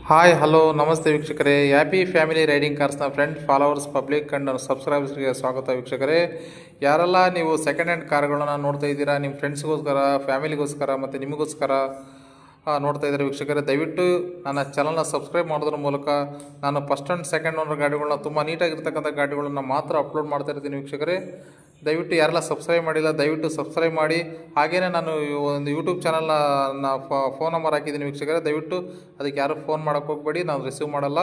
Hi hello ನಮಸ್ತೆ ವೀಕ್ಷಕರೇ. Happy family riding ಕಾರ್ಸ್ನ ಫ್ರೆಂಡ್ ಫಾಲೋವರ್ಸ್ ಪಬ್ಲಿಕ್ ಆ್ಯಂಡ್ ಸಬ್ಸ್ಕ್ರೈಬರ್ಸ್ಗೆ ಸ್ವಾಗತ ವೀಕ್ಷಕರೇ. ಯಾರೆಲ್ಲ ನೀವು ಸೆಕೆಂಡ್ ಹ್ಯಾಂಡ್ ಕಾರ್ಗಳನ್ನ ನೋಡ್ತಾ ಇದ್ದೀರಾ, ನಿಮ್ಮ ಫ್ರೆಂಡ್ಸ್ಗೋಸ್ಕರ, ಫ್ಯಾಮಿಲಿಗೋಸ್ಕರ ಮತ್ತು ನಿಮಗೋಸ್ಕರ ನೋಡ್ತಾ ಇದ್ದಾರೆ ವೀಕ್ಷಕರೇ, ದಯವಿಟ್ಟು ನನ್ನ ಚಾನಲ್ನ ಸಬ್ಸ್ಕ್ರೈಬ್ ಮಾಡೋದ್ರ ಮೂಲಕ ನಾನು ಫಸ್ಟ್ ಆ್ಯಂಡ್ ಸೆಕೆಂಡ್ ಓನರ್ ಗಾಡಿಗಳನ್ನ ತುಂಬ ನೀಟಾಗಿರ್ತಕ್ಕಂಥ ಗಾಡಿಗಳನ್ನ ಮಾತ್ರ ಅಪ್ಲೋಡ್ ಮಾಡ್ತಾ ಇರ್ತೀನಿ ವೀಕ್ಷಕರೇ. ದಯವಿಟ್ಟು ಯಾರೆಲ್ಲ ಸಬ್ಸ್ಕ್ರೈಬ್ ಮಾಡಿಲ್ಲ ದಯವಿಟ್ಟು ಸಬ್ಸ್ಕ್ರೈಬ್ ಮಾಡಿ. ಹಾಗೆಯೇ ನಾನು ಒಂದು ಯೂಟ್ಯೂಬ್ ಚಾನಲ್ನ ಫೋನ್ ನಂಬರ್ ಹಾಕಿದ್ದೀನಿ ವೀಕ್ಷಕರೇ, ದಯವಿಟ್ಟು ಅದಕ್ಕೆ ಯಾರು ಫೋನ್ ಮಾಡೋಕ್ಕೆ ಹೋಗಬೇಡಿ, ನಾನು ರಿಸೀವ್ ಮಾಡಲ್ಲ.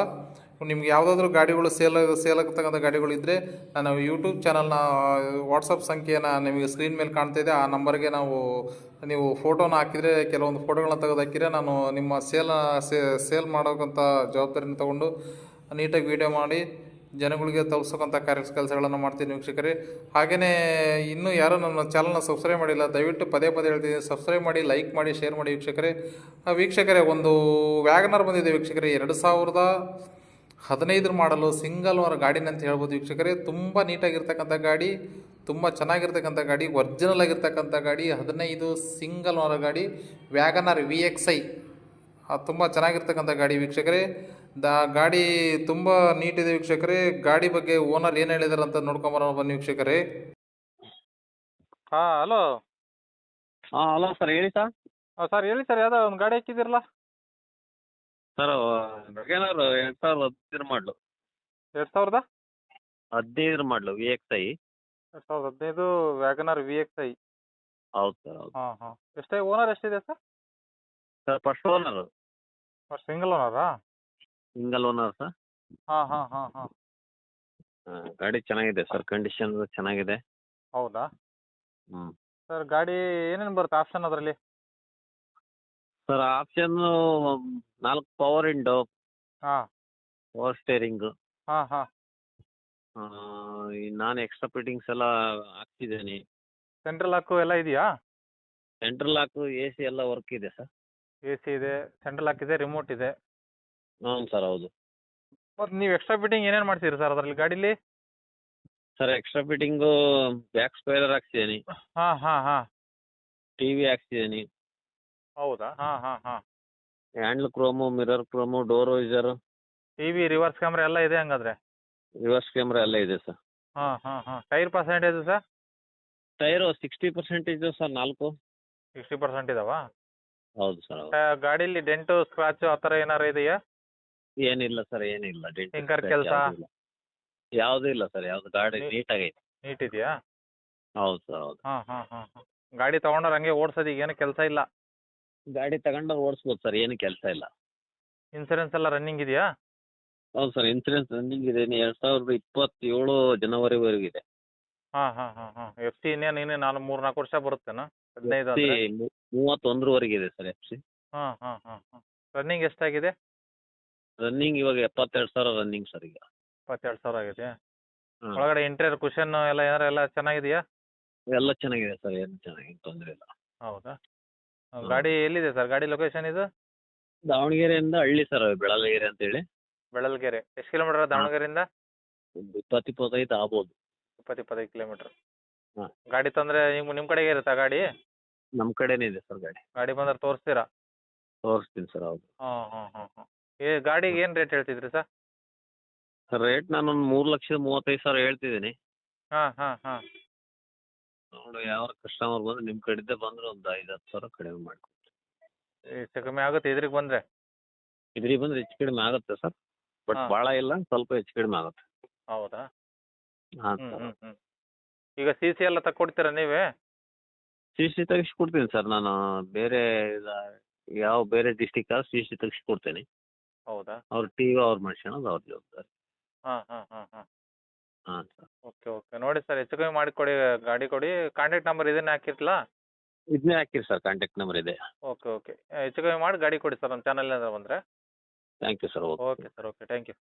ನಿಮ್ಗೆ ಯಾವುದಾದ್ರೂ ಗಾಡಿಗಳು ಸೇಲ್ ಆಗ್ತಕ್ಕಂಥ ಗಾಡಿಗಳಿದ್ದರೆ ನಾನು ಯೂಟ್ಯೂಬ್ ಚಾನಲ್ನ ವಾಟ್ಸಪ್ ಸಂಖ್ಯೆಯನ್ನು ನಿಮಗೆ ಸ್ಕ್ರೀನ್ ಮೇಲೆ ಕಾಣ್ತಾಯಿದೆ, ಆ ನಂಬರ್ಗೆ ನೀವು ಫೋಟೋನ ಹಾಕಿದರೆ, ಕೆಲವೊಂದು ಫೋಟೋಗಳನ್ನ ತೆಗೆದು ಹಾಕಿದರೆ ನಾನು ನಿಮ್ಮ ಸೇಲ್ ಮಾಡೋಕ್ಕಂಥ ಜವಾಬ್ದಾರಿನ ತೊಗೊಂಡು ನೀಟಾಗಿ ವೀಡಿಯೋ ಮಾಡಿ ಜನಗಳಿಗೆ ತಲುಪಿಸೋಕ್ಕಂಥ ಕೆಲಸಗಳನ್ನು ಮಾಡ್ತೀನಿ ವೀಕ್ಷಕರೇ. ಹಾಗೆಯೇ ಇನ್ನೂ ಯಾರೂ ನನ್ನ ಚಾನಲ್ನ ಸಬ್ಸ್ಕ್ರೈಬ್ ಮಾಡಿಲ್ಲ ದಯವಿಟ್ಟು ಪದೇ ಹೇಳ್ತಿದ್ದೀನಿ, ಸಬ್ಸ್ಕ್ರೈಬ್ ಮಾಡಿ, ಲೈಕ್ ಮಾಡಿ, ಶೇರ್ ಮಾಡಿ ವೀಕ್ಷಕರೇ. ಒಂದು ವ್ಯಾಗನರ್ ಬಂದಿದೆ ವೀಕ್ಷಕರೇ, 2015 ಮಾಡಲು ಸಿಂಗಲ್ ಓನರ್ ಗಾಡಿನ ಅಂತ ಹೇಳ್ಬೋದು ವೀಕ್ಷಕರೇ. ತುಂಬ ನೀಟಾಗಿರ್ತಕ್ಕಂಥ ಗಾಡಿ, ತುಂಬ ಚೆನ್ನಾಗಿರ್ತಕ್ಕಂಥ ಗಾಡಿ, ಒರಿಜಿನಲ್ ಆಗಿರ್ತಕ್ಕಂಥ ಗಾಡಿ, 15 ಸಿಂಗಲ್ ಓನರ್ ಗಾಡಿ, ವ್ಯಾಗನರ್ VXI. ತುಂಬ ಚೆನ್ನಾಗಿರ್ತಕ್ಕಂಥ ಗಾಡಿ ವೀಕ್ಷಕರೇ. ಗಾಡಿ ತುಂಬ ನೀಟಿದೆ ವೀಕ್ಷಕರೇ. ಗಾಡಿ ಬಗ್ಗೆ ಓನರ್ ಏನು ಹೇಳಿದಾರೆ ಅಂತ ನೋಡ್ಕೊಂಬರೋಣ ಬನ್ನಿ ವೀಕ್ಷಕರೇ. ಹಾಂ ಹಲೋ. ಹಲೋ ಸರ್, ಹೇಳಿ ಸರ್. ಸರ್ ಹೇಳಿ ಸರ್, ಯಾವುದೋ ಒಂದು ಗಾಡಿ ಹಾಕಿದ್ದೀರಲ್ಲ. ಸರ್ ವ್ಯಾಗನರ್ 2015 ಮಾಡಲು. 2015 ಮಾಡಲು VXI. 2015 Wagon R VXI. ಹೌದು ಸರ್, ಹೌದು. ಹಾಂ ಓನರ್ ಎಷ್ಟಿದೆ sir? Sir first owner. Single ಓನರಾ? Single owner sir. ಹಾಂ. ಗಾಡಿ ಚೆನ್ನಾಗಿದೆ ಸರ್, ಕಂಡೀಷನ್ ಚೆನ್ನಾಗಿದೆ. ಹೌದಾ ಹ್ಞೂ ಸರ್, ಗಾಡಿ ಏನೇನು ಬರುತ್ತೆ ಆಪ್ಷನ್ ಅದರಲ್ಲಿ? ಸರ್ ಆಪ್ಷನ್ನು 4 ಪವರ್ ವಿಂಡೋ, ಹಾಂ ಪವರ್ ಸ್ಟೇರಿಂಗು. ಹಾಂ. ನಾನು ಎಕ್ಸ್ಟ್ರಾ ಫಿಟ್ಟಿಂಗ್ಸ್ ಎಲ್ಲ ಹಾಕ್ತಿದ್ದೀನಿ. ಸೆಂಟ್ರಲ್ ಲಾಕು ಎಲ್ಲ ಇದೆಯಾ? ಸೆಂಟ್ರಲ್ ಲಾಕು AC ಎಲ್ಲ ವರ್ಕ್ ಇದೆ ಸರ್. AC ಇದೆ, ಸೆಂಟ್ರಲ್ ಲಾಕ್ ಇದೆ, ರಿಮೋಟ್ ಇದೆ. ಹ್ಞೂ ಸರ್, ಹೌದು. ಮತ್ತು ನೀವು ಎಕ್ಸ್ಟ್ರಾ ಫಿಟ್ಟಿಂಗ್ ಏನೇನು ಮಾಡ್ತೀರಿ ಸರ್ ಅದರಲ್ಲಿ ಗಾಡೀಲಿ? Sir extra fitting back spoiler ಹಾಕ್ಸಿದ್ದೀನಿ, ಹಾಂ. TV ಹಾಕ್ಸಿದ್ದೀನಿ, ಹೌದಾ? ಹಾಂ. Handle chrome, mirror chrome, door visor, TV reverse camera ಎಲ್ಲ ಇದೆ ಹಂಗಾದ್ರೆ? ರಿವರ್ಸ್ ಕ್ಯಾಮ್ರಾ ಎಲ್ಲ ಇದೆ ಸರ್. ಹಾಂ. Tyre percentage sir? Tyre 60% sir, 4. 60% ಇದಾವಾ? ಹೌದು ಸರ್, ಹೌದು. ಗಾಡೀಲಿ ಡೆಂಟು ಸ್ಕ್ರಾಚು ಆ ಥರ ಏನಾರು ಇದೆಯಾ? ಏನಿಲ್ಲ ಸರ್, ಏನಿಲ್ಲ. ಟಿಂಕರ್ ಕೆಲಸ ಯಾವುದೂ ಇಲ್ಲ ಸರ್, ಯಾವುದು ಗಾಡಿ ನೀಟಾಗೈತೆ. ನೀಟ್ ಇದೆಯಾ? ಹೌದು ಸರ್, ಹೌದು. ಹಾಂ. ಗಾಡಿ ತೊಗೊಂಡ್ರೆ ಹಂಗೆ ಓಡಿಸೋದು ಏನು ಕೆಲಸ ಇಲ್ಲ? ಗಾಡಿ ತಗೊಂಡ್ರೆ ಓಡಿಸ್ಬೋದು ಸರ್, ಏನು ಕೆಲಸ ಇಲ್ಲ. ಇನ್ಸೂರೆನ್ಸ್ ಎಲ್ಲ ರನ್ನಿಂಗ್ ಇದೆಯಾ? ಹೌದು ಸರ್, ಇನ್ಸೂರೆನ್ಸ್ ರನ್ನಿಂಗ್ ಇದೆ. 2027 ಜನವರಿವರೆಗಿದೆ. ಹಾಂ. FC ಇನ್ನೇನು 3-4 ವರ್ಷ ಬರುತ್ತೇನಾ? 15 ಅಂದರೆ 31ವರೆಗೆ ಇದೆ ಸರ್ FC. ಹಾಂ. ರನ್ನಿಂಗ್ ಎಷ್ಟಾಗಿದೆ? ರನ್ನಿಂಗ್ ಇವಾಗ 72,000 ರನ್ನಿಂಗ್ ಸರ್ ಈಗ. 22,000 ಆಗಿದೆ. ಹಾಂ, ಒಳಗಡೆ ಇಂಟೀರಿಯರ್ ಕುಷನ್ ಎಲ್ಲ ಚೆನ್ನಾಗಿದೆಯಾ? ಎಲ್ಲ ಚೆನ್ನಾಗಿದೆ ಸರ್, ಏನು ಚೆನ್ನಾಗಿ ತೊಂದರೆ ಇಲ್ಲ. ಹೌದಾ? ಗಾಡಿ ಎಲ್ಲಿದೆ ಸರ್, ಗಾಡಿ ಲೊಕೇಶನ್ ಇದು? ದಾವಣಗೆರೆಯಿಂದ ಹಳ್ಳಿ ಸರ್, ಬೆಳಲಗೆರೆ ಅಂತೇಳಿ. ಬೆಳಲ್ಗೆರೆ. ಎಷ್ಟು ಕಿಲೋಮೀಟರ್ ದಾವಣಗೆರೆಯಿಂದ? ಒಂದು 20-25 ಆಗ್ಬೋದು. 20-25 ಕಿಲೋಮೀಟ್ರ್. ಹಾಂ. ಗಾಡಿ ತಂದರೆ ನಿಮ್ಮ ಕಡೆಗೆ ಇರುತ್ತಾ ಗಾಡಿ? ನಮ್ಮ ಕಡೆನೇ ಇದೆ ಸರ್ ಗಾಡಿ. ಗಾಡಿ ಬಂದ್ರೆ ತೋರಿಸ್ತೀರಾ? ತೋರಿಸ್ತೀನಿ ಸರ್, ಹೌದು. ಹಾಂ. ಗಾಡಿಗೆ ಏನು ರೇಟ್ ಹೇಳ್ತಿದ್ರಿ ಸರ್? ಸರ್ ರೇಟ್ ನಾನೊಂದು 3,35,000 ಹೇಳ್ತಿದ್ದೀನಿ. ಹಾಂ. ನೋಡು, ಯಾವ ಕಸ್ಟಮರ್ ಬಂದು ನಿಮ್ಮ ಕಡೆಯಿಂದ ಬಂದರೆ ಒಂದು 5-10 ಸಾವಿರ ಕಡಿಮೆ ಮಾಡಿಕೊಡ್ತೀನಿ. ಹೆಚ್ಚು ಕಮ್ಮಿ ಆಗುತ್ತೆ ಇದ್ರಿಗೆ ಬಂದರೆ? ಇದ್ರಿಗೆ ಬಂದರೆ ಹೆಚ್ಚು ಕಡಿಮೆ ಆಗುತ್ತೆ ಸರ್, ಬಟ್ ಹಾಂ. ಭಾಳ ಇಲ್ಲ, ಸ್ವಲ್ಪ ಹೆಚ್ಚು ಕಡಿಮೆ ಆಗುತ್ತೆ. ಹೌದಾ? ಹಾಂ ಸರ್. ಈಗ CC ಎಲ್ಲ ತಕ್ಕೊಡ್ತೀರಾ ನೀವೇ? CC ತೆಗಿಸ್ಕೊಡ್ತೀನಿ ಸರ್ ನಾನು. ಬೇರೆ ಬೇರೆ ಡಿಸ್ಟಿಕ್ CC ತೆಗಿಸ್ಕೊಡ್ತೀನಿ. ಹೌದಾ? ಅವ್ರ TV ಅವ್ರು ಮಾಡ್ಸ್ಕೊಳೋದು ಅವ್ರ ಜವಾಬ್ದಾರಿ. ಹಾಂ. ಹಾಂ ಸರ್. ಓಕೆ. ನೋಡಿ ಸರ್, ಹೆಚ್ಚು ಕಮ್ಮಿ ಮಾಡಿಕೊಡಿ, ಗಾಡಿ ಕೊಡಿ. ಕಾಂಟ್ಯಾಕ್ಟ್ ನಂಬರ್ ಇದನ್ನೇ ಹಾಕಿರ್ಲಾ? ಇದನ್ನೇ ಹಾಕಿರಿ ಸರ್, ಕಾಂಟ್ಯಾಕ್ಟ್ ನಂಬರ್ ಇದೆ. ಓಕೆ. ಹೆಚ್ಚು ಕಮ್ಮಿ ಮಾಡಿ ಗಾಡಿ ಕೊಡಿ ಸರ್ ನಮ್ಮ ಚಾನಲಿಂದ ಬಂದರೆ. Thank you sir. Okay sir, thank you.